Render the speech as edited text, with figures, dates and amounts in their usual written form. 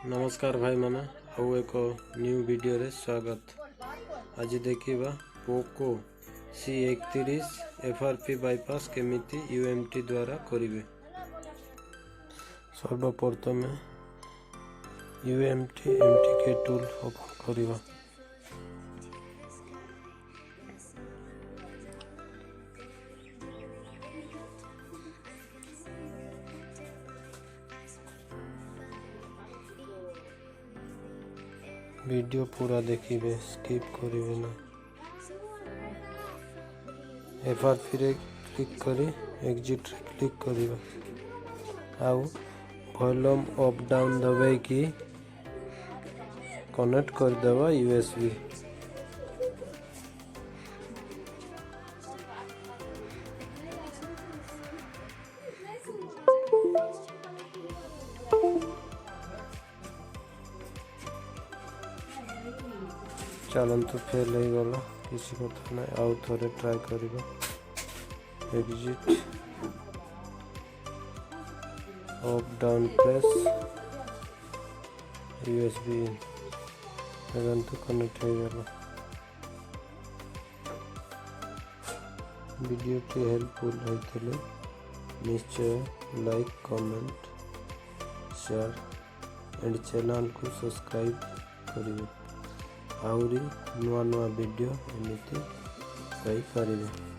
नमस्कार भाई माने आउ एक न्यू वीडियो रे स्वागत। आज देखिबा पोको c31 FRP बाईपास केमिति UMT द्वारा करिवे। सर्वप्रथम UMT MTK टूल ओपन करिबा। वीडियो पूरा देखिए, स्किप करिवे ना। FRP रे क्लिक करी एग्जिट रे क्लिक करिवा। आउ वॉल्यूम अप डाउन दबाई की कनेक्ट कर देवा USB। चलतु फेल हो गला, किसी कथा ना। आउ थोड़े ट्राई करिबा। Exit up down press USB इन तो कनेक्ट हो गला। वीडियो टी हेल्पफुल होइतले निश्चय like comment share and channel को सब्सक्राइब करिवे। आउरी नुआ नुआ वीडियो एमती पाई पारिबे।